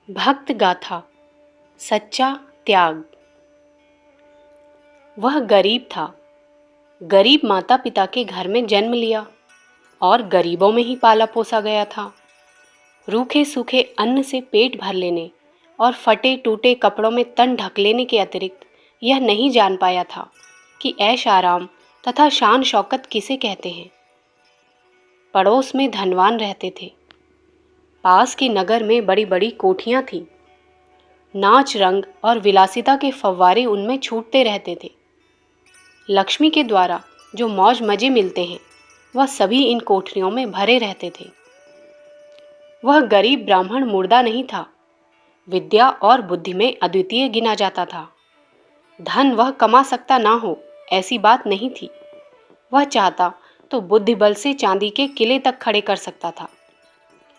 भक्त गाथा। सच्चा त्याग। वह गरीब था। गरीब माता पिता के घर में जन्म लिया और गरीबों में ही पाला पोसा गया था। रूखे सूखे अन्न से पेट भर लेने और फटे टूटे कपड़ों में तन ढक लेने के अतिरिक्त यह नहीं जान पाया था कि ऐश आराम तथा शान शौकत किसे कहते हैं। पड़ोस में धनवान रहते थे। पास के नगर में बड़ी बड़ी कोठियां थीं। नाच रंग और विलासिता के फव्वारे उनमें छूटते रहते थे। लक्ष्मी के द्वारा जो मौज मजे मिलते हैं वह सभी इन कोठरियों में भरे रहते थे। वह गरीब ब्राह्मण मुर्दा नहीं था, विद्या और बुद्धि में अद्वितीय गिना जाता था। धन वह कमा सकता ना हो ऐसी बात नहीं थी। वह चाहता तो बुद्धि बल से चांदी के किले तक खड़े कर सकता था,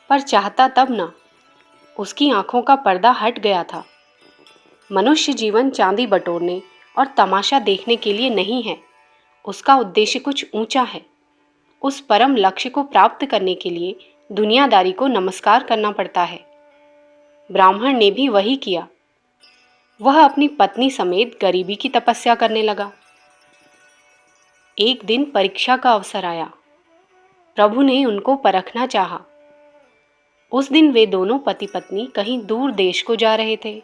पर चाहता तब ना। उसकी आंखों का पर्दा हट गया था। मनुष्य जीवन चांदी बटोरने और तमाशा देखने के लिए नहीं है। उसका उद्देश्य कुछ ऊंचा है। उस परम लक्ष्य को प्राप्त करने के लिए दुनियादारी को नमस्कार करना पड़ता है। ब्राह्मण ने भी वही किया। वह अपनी पत्नी समेत गरीबी की तपस्या करने लगा। एक दिन परीक्षा का अवसर आया। प्रभु ने उनको परखना चाहा। उस दिन वे दोनों पति पत्नी कहीं दूर देश को जा रहे थे।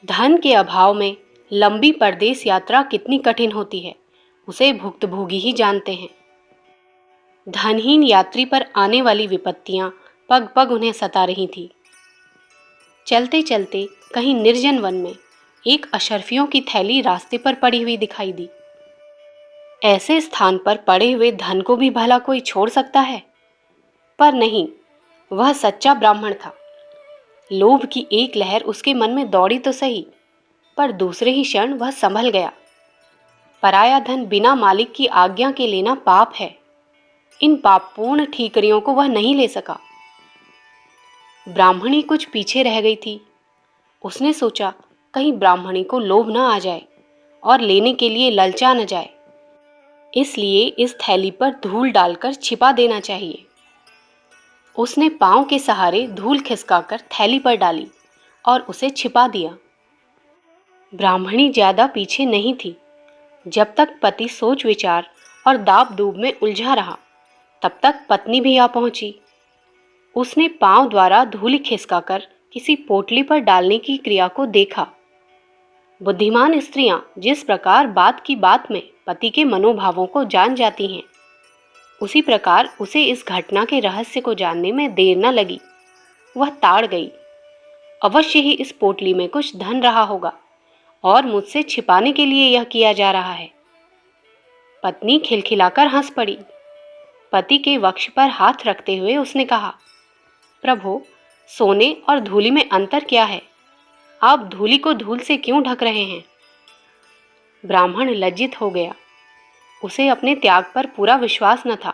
धन के अभाव में लंबी परदेश यात्रा कितनी कठिन होती है उसे भुक्तभोगी ही जानते हैं। धनहीन यात्री पर आने वाली विपत्तियां पग पग उन्हें सता रही थी। चलते चलते कहीं निर्जन वन में एक अशर्फियों की थैली रास्ते पर पड़ी हुई दिखाई दी। ऐसे स्थान पर पड़े हुए धन को भी भला कोई छोड़ सकता है? पर नहीं, वह सच्चा ब्राह्मण था। लोभ की एक लहर उसके मन में दौड़ी तो सही, पर दूसरे ही क्षण वह संभल गया। पराया धन बिना मालिक की आज्ञा के लेना पाप है। इन पापपूर्ण ठीकरियों को वह नहीं ले सका। ब्राह्मणी कुछ पीछे रह गई थी। उसने सोचा कहीं ब्राह्मणी को लोभ न आ जाए और लेने के लिए ललचा न जाए, इसलिए इस थैली पर धूल डालकर छिपा देना चाहिए। उसने पांव के सहारे धूल खिसकाकर थैली पर डाली और उसे छिपा दिया। ब्राह्मणी ज्यादा पीछे नहीं थी। जब तक पति सोच विचार और दाब दूब में उलझा रहा, तब तक पत्नी भी आ पहुंची। उसने पांव द्वारा धूल खिसकाकर किसी पोटली पर डालने की क्रिया को देखा। बुद्धिमान स्त्रियां जिस प्रकार बात की बात में पति के मनोभावों को जान जाती हैं, उसी प्रकार उसे इस घटना के रहस्य को जानने में देर न लगी। वह ताड़ गई। अवश्य ही इस पोटली में कुछ धन रहा होगा और मुझसे छिपाने के लिए यह किया जा रहा है। पत्नी खिलखिलाकर हंस पड़ी। पति के वक्ष पर हाथ रखते हुए उसने कहा, प्रभु, सोने और धूली में अंतर क्या है? आप धूली को धूल से क्यों ढक रहे हैं? ब्राह्मण लज्जित हो गया। उसे अपने त्याग पर पूरा विश्वास न था।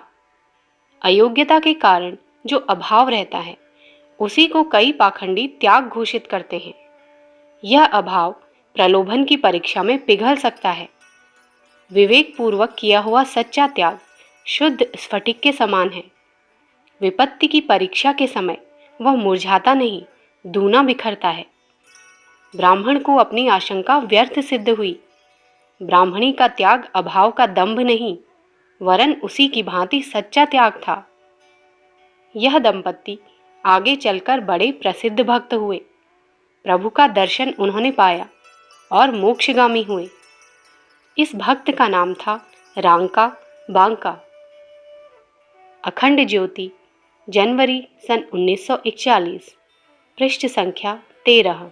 अयोग्यता के कारण जो अभाव रहता है, उसी को कई पाखंडी त्याग घोषित करते हैं। यह अभाव प्रलोभन की परीक्षा में पिघल सकता है। विवेक पूर्वक किया हुआ सच्चा त्याग शुद्ध स्फटिक के समान है। विपत्ति की परीक्षा के समय वह मुरझाता नहीं, दूना बिखरता है। ब्राह्मण को अपनी आशंका व्यर्थ सिद्ध हुई। ब्राह्मणी का त्याग अभाव का दंभ नहीं, वरन उसी की भांति सच्चा त्याग था। यह दंपत्ति आगे चलकर बड़े प्रसिद्ध भक्त हुए। प्रभु का दर्शन उन्होंने पाया और मोक्षगामी हुए। इस भक्त का नाम था रांका बांका। अखंड ज्योति, जनवरी सन 1941, पृष्ठ संख्या 13।